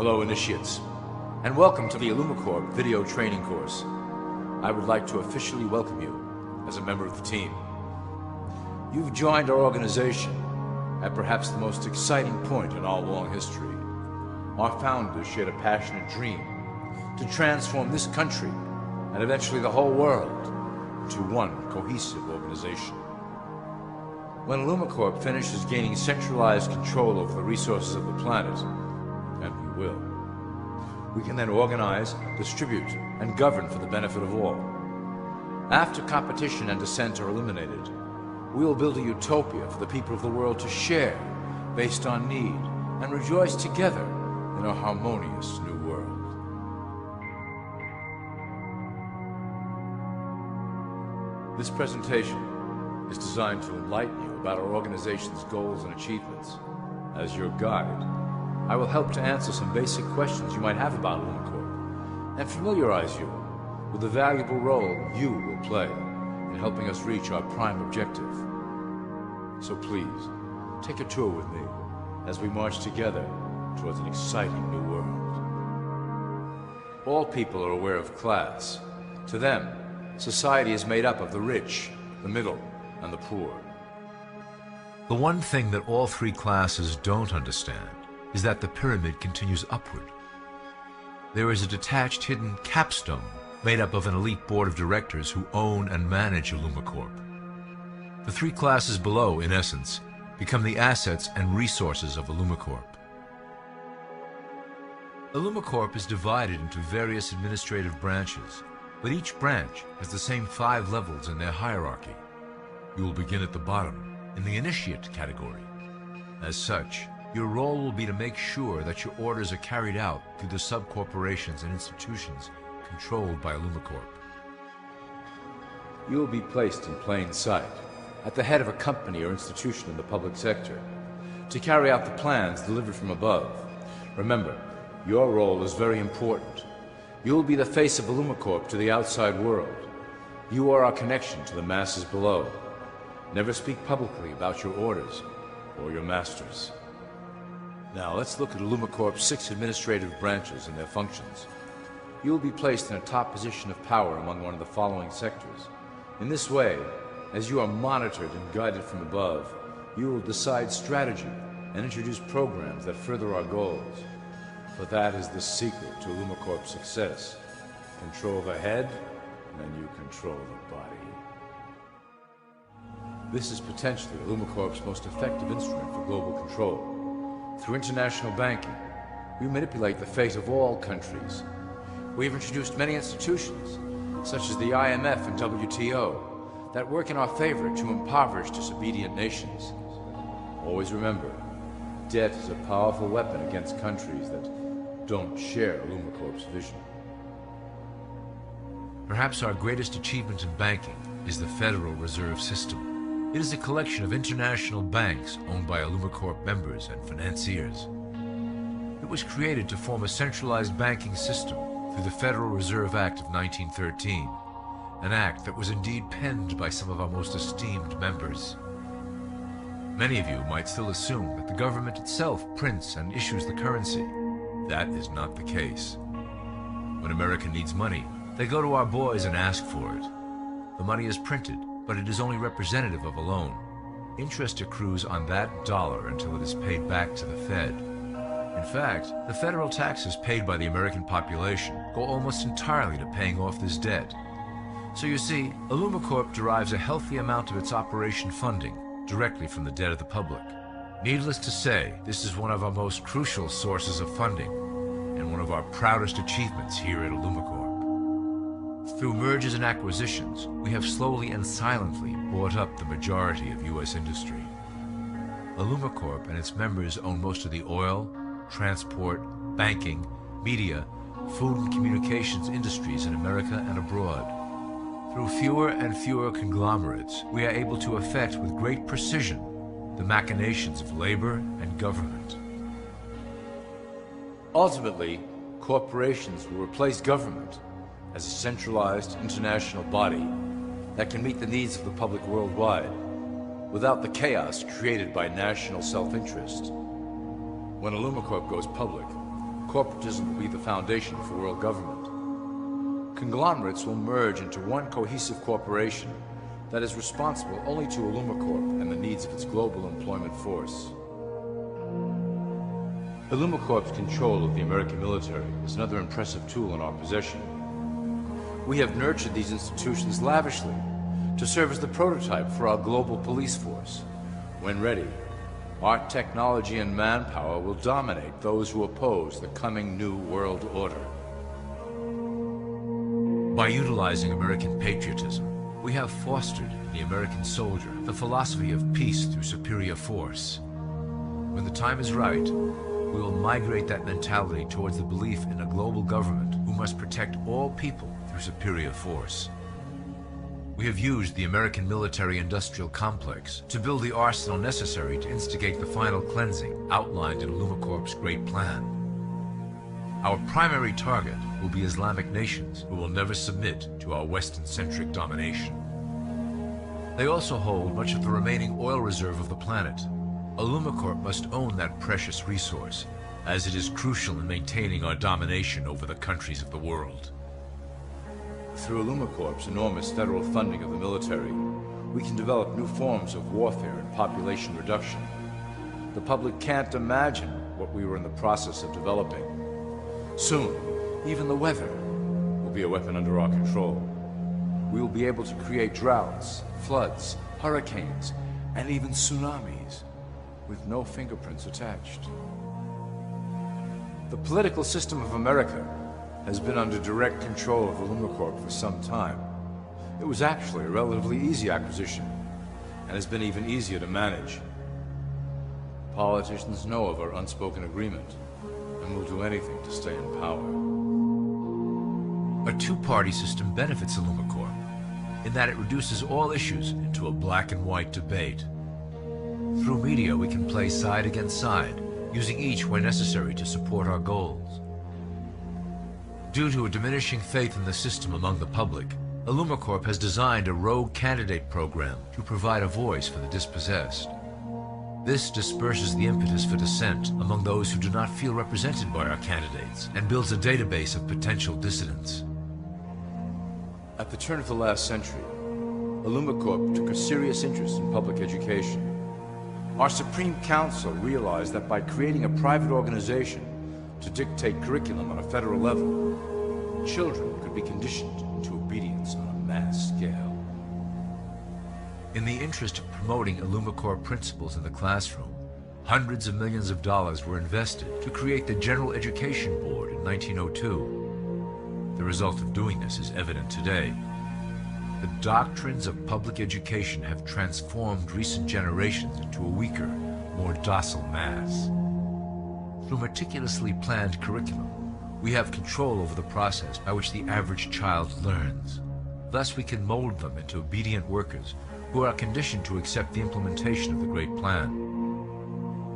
Hello, initiates, and welcome to the ILLUMICORP video training course. I would like to officially welcome you as a member of the team. You've joined our organization at perhaps the most exciting point in our long history. Our founders shared a passionate dream to transform this country and eventually the whole world into one cohesive organization. When ILLUMICORP finishes gaining centralized control over the resources of the planet, and we will, we can then organize, distribute, and govern for the benefit of all. After competition and dissent are eliminated, we will build a utopia for the people of the world to share based on need and rejoice together in a harmonious new world. This presentation is designed to enlighten you about our organization's goals and achievements. As your guide, I will help to answer some basic questions you might have about ILLUMICORP and familiarize you with the valuable role you will play in helping us reach our prime objective. So please, take a tour with me as we march together towards an exciting new world. All people are aware of class. To them, society is made up of the rich, the middle, and the poor. The one thing that all three classes don't understand is that the pyramid continues upward. There is a detached hidden capstone made up of an elite board of directors who own and manage ILLUMICORP. The three classes below, in essence, become the assets and resources of ILLUMICORP. ILLUMICORP is divided into various administrative branches, but each branch has the same 5 levels in their hierarchy. You will begin at the bottom, in the initiate category. As such, your role will be to make sure that your orders are carried out through the sub-corporations and institutions controlled by ILLUMICORP. You will be placed in plain sight, at the head of a company or institution in the public sector, to carry out the plans delivered from above. Remember, your role is very important. You will be the face of ILLUMICORP to the outside world. You are our connection to the masses below. Never speak publicly about your orders or your masters. Now let's look at ILLUMICORP's 6 administrative branches and their functions. You will be placed in a top position of power among one of the following sectors. In this way, as you are monitored and guided from above, you will decide strategy and introduce programs that further our goals. For that is the secret to ILLUMICORP's success. Control the head, and you control the body. This is potentially ILLUMICORP's most effective instrument for global control. Through international banking, we manipulate the fate of all countries. We have introduced many institutions, such as the IMF and WTO, that work in our favor to impoverish disobedient nations. Always remember, debt is a powerful weapon against countries that don't share ILLUMICORP's vision. Perhaps our greatest achievement in banking is the Federal Reserve System. It is a collection of international banks owned by ILLUMICORP members and financiers. It was created to form a centralized banking system through the Federal Reserve Act of 1913, an act that was indeed penned by some of our most esteemed members. Many of you might still assume that the government itself prints and issues the currency. That is not the case. When America needs money, they go to our boys and ask for it. The money is printed, but it is only representative of a loan. Interest accrues on that dollar until it is paid back to the Fed. In fact, the federal taxes paid by the American population go almost entirely to paying off this debt. So you see, ILLUMICORP derives a healthy amount of its operation funding directly from the debt of the public. Needless to say, this is one of our most crucial sources of funding and one of our proudest achievements here at ILLUMICORP. Through mergers and acquisitions, we have slowly and silently bought up the majority of U.S. industry. ILLUMICORP and its members own most of the oil, transport, banking, media, food and communications industries in America and abroad. Through fewer and fewer conglomerates, we are able to effect with great precision the machinations of labor and government. Ultimately, corporations will replace government as a centralized international body that can meet the needs of the public worldwide without the chaos created by national self-interest. When ILLUMICORP goes public, Corporatism will be the foundation for world government. Conglomerates will merge into one cohesive corporation that is responsible only to ILLUMICORP and the needs of its global employment force. ILLUMICORP's control of the American military is another impressive tool in our possession. We have nurtured these institutions lavishly to serve as the prototype for our global police force. When ready, our technology and manpower will dominate those who oppose the coming new world order. By utilizing American patriotism, we have fostered in the American soldier the philosophy of peace through superior force. When the time is right, we will migrate that mentality towards the belief in a global government who must protect all people through superior force. We have used the American military-industrial complex to build the arsenal necessary to instigate the final cleansing outlined in ILLUMICORP's Great Plan. Our primary target will be Islamic nations who will never submit to our Western-centric domination. They also hold much of the remaining oil reserve of the planet. ILLUMICORP must own that precious resource, as it is crucial in maintaining our domination over the countries of the world. Through ILLUMICORP's enormous federal funding of the military, we can develop new forms of warfare and population reduction. The public can't imagine what we were in the process of developing. Soon, even the weather will be a weapon under our control. We will be able to create droughts, floods, hurricanes, and even tsunamis with no fingerprints attached. The political system of America has been under direct control of ILLUMICORP for some time. It was actually a relatively easy acquisition, and has been even easier to manage. Politicians know of our unspoken agreement, and will do anything to stay in power. A two-party system benefits ILLUMICORP in that it reduces all issues into a black and white debate. Through media, we can play side against side, using each where necessary to support our goals. Due to a diminishing faith in the system among the public, ILLUMICORP has designed a rogue candidate program to provide a voice for the dispossessed. This disperses the impetus for dissent among those who do not feel represented by our candidates and builds a database of potential dissidents. At the turn of the last century, ILLUMICORP took a serious interest in public education. Our Supreme Council realized that by creating a private organization to dictate curriculum on a federal level, children could be conditioned into obedience on a mass scale. In the interest of promoting ILLUMICORP principles in the classroom, hundreds of millions of dollars were invested to create the General Education Board in 1902. The result of doing this is evident today. The doctrines of public education have transformed recent generations into a weaker, more docile mass. Through meticulously planned curriculum, we have control over the process by which the average child learns. Thus, we can mold them into obedient workers who are conditioned to accept the implementation of the Great Plan.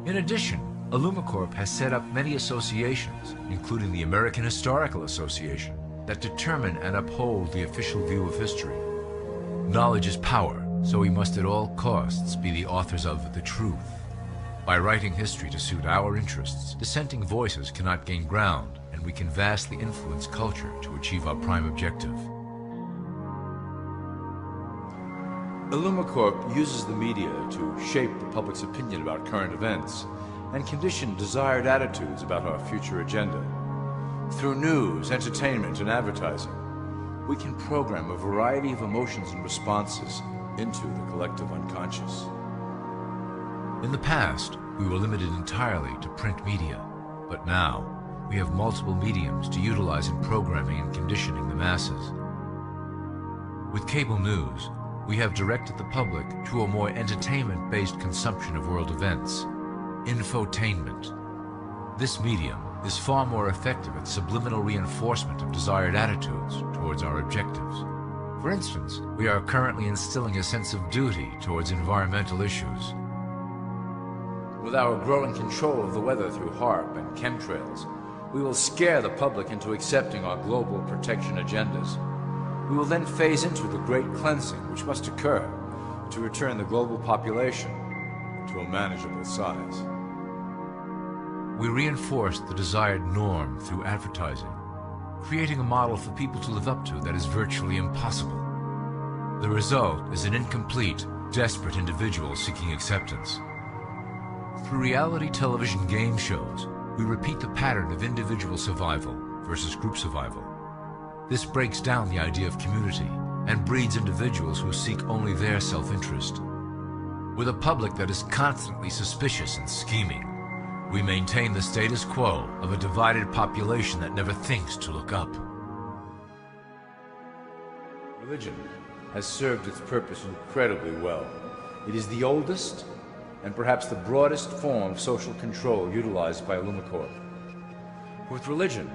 In addition, ILLUMICORP has set up many associations, including the American Historical Association, that determine and uphold the official view of history. Knowledge is power, so we must at all costs be the authors of the truth. By writing history to suit our interests, dissenting voices cannot gain ground, and we can vastly influence culture to achieve our prime objective. ILLUMICORP uses the media to shape the public's opinion about current events and condition desired attitudes about our future agenda. Through news, entertainment, and advertising, we can program a variety of emotions and responses into the collective unconscious. In the past, we were limited entirely to print media, but now we have multiple mediums to utilize in programming and conditioning the masses. With cable news, we have directed the public to a more entertainment-based consumption of world events, infotainment. This medium is far more effective at subliminal reinforcement of desired attitudes towards our objectives. For instance, we are currently instilling a sense of duty towards environmental issues. With our growing control of the weather through HAARP and chemtrails, we will scare the public into accepting our global protection agendas. We will then phase into the great cleansing which must occur to return the global population to a manageable size. We reinforce the desired norm through advertising, creating a model for people to live up to that is virtually impossible. The result is an incomplete, desperate individual seeking acceptance. Through reality television game shows, we repeat the pattern of individual survival versus group survival. This breaks down the idea of community and breeds individuals who seek only their self-interest. With a public that is constantly suspicious and scheming, we maintain the status quo of a divided population that never thinks to look up. Religion has served its purpose incredibly well. It is the oldest and perhaps the broadest form of social control utilized by ILLUMICORP. With religion,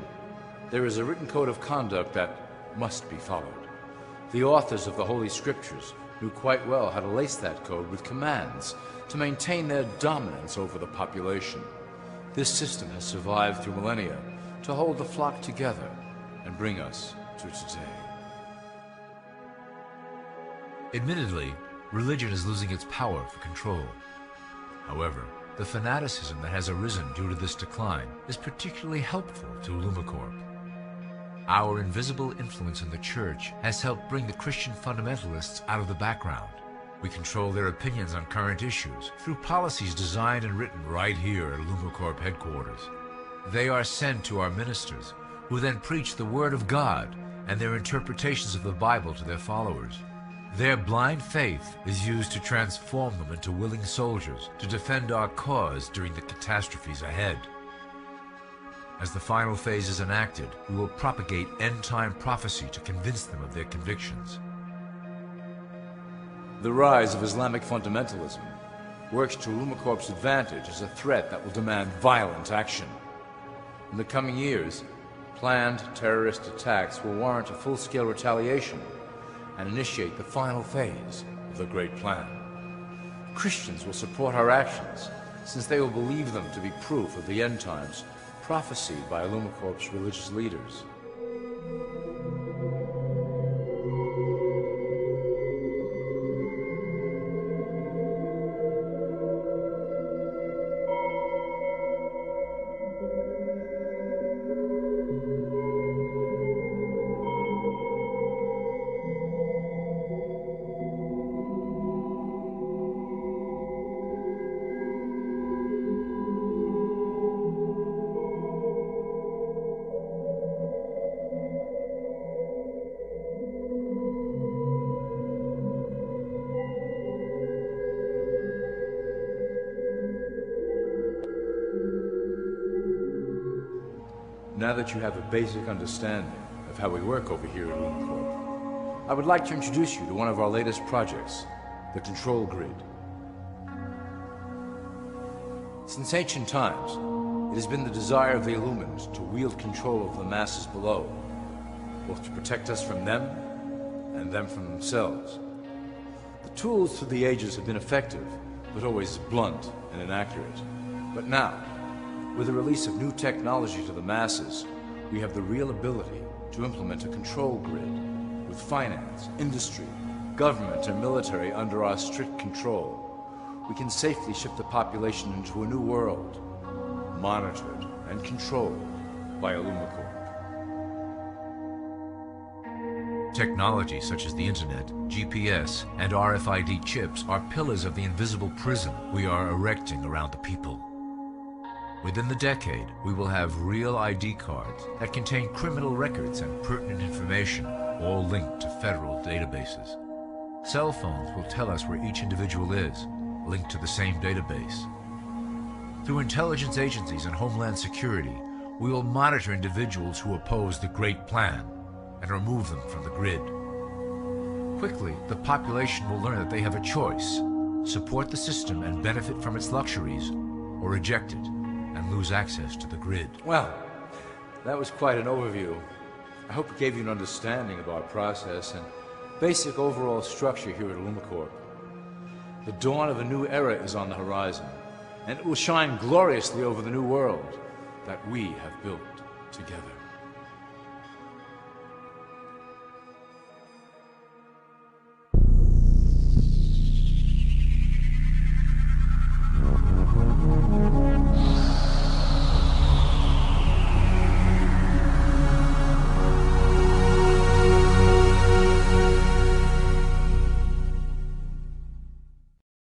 there is a written code of conduct that must be followed. The authors of the Holy Scriptures knew quite well how to lace that code with commands to maintain their dominance over the population. This system has survived through millennia to hold the flock together and bring us to today. Admittedly, religion is losing its power for control. However, the fanaticism that has arisen due to this decline is particularly helpful to ILLUMICORP. Our invisible influence in the Church has helped bring the Christian fundamentalists out of the background. We control their opinions on current issues through policies designed and written right here at ILLUMICORP headquarters. They are sent to our ministers, who then preach the Word of God and their interpretations of the Bible to their followers. Their blind faith is used to transform them into willing soldiers to defend our cause during the catastrophes ahead. As the final phase is enacted, we will propagate end-time prophecy to convince them of their convictions. The rise of Islamic fundamentalism works to ILLUMICORP's advantage as a threat that will demand violent action. In the coming years, planned terrorist attacks will warrant a full-scale retaliation and initiate the final phase of the Great Plan. Christians will support our actions, since they will believe them to be proof of the end times prophesied by ILLUMICORP's religious leaders. Now that you have a basic understanding of how we work over here at ILLUMICORP, I would like to introduce you to one of our latest projects, the Control Grid. Since ancient times, it has been the desire of the Illumined to wield control of the masses below, both to protect us from them and them from themselves. The tools through the ages have been effective, but always blunt and inaccurate. But now, with the release of new technology to the masses, we have the real ability to implement a control grid with finance, industry, government, and military under our strict control. We can safely shift the population into a new world, monitored and controlled by ILLUMICORP. Technology such as the Internet, GPS, and RFID chips are pillars of the invisible prison we are erecting around the people. Within the decade, we will have real ID cards that contain criminal records and pertinent information, all linked to federal databases. Cell phones will tell us where each individual is, linked to the same database. Through intelligence agencies and Homeland Security, we will monitor individuals who oppose the Great Plan and remove them from the grid. Quickly, the population will learn that they have a choice: support the system and benefit from its luxuries, or reject it and lose access to the grid. Well, that was quite an overview. I hope it gave you an understanding of our process and basic overall structure here at ILLUMICORP. The dawn of a new era is on the horizon, and it will shine gloriously over the new world that we have built together.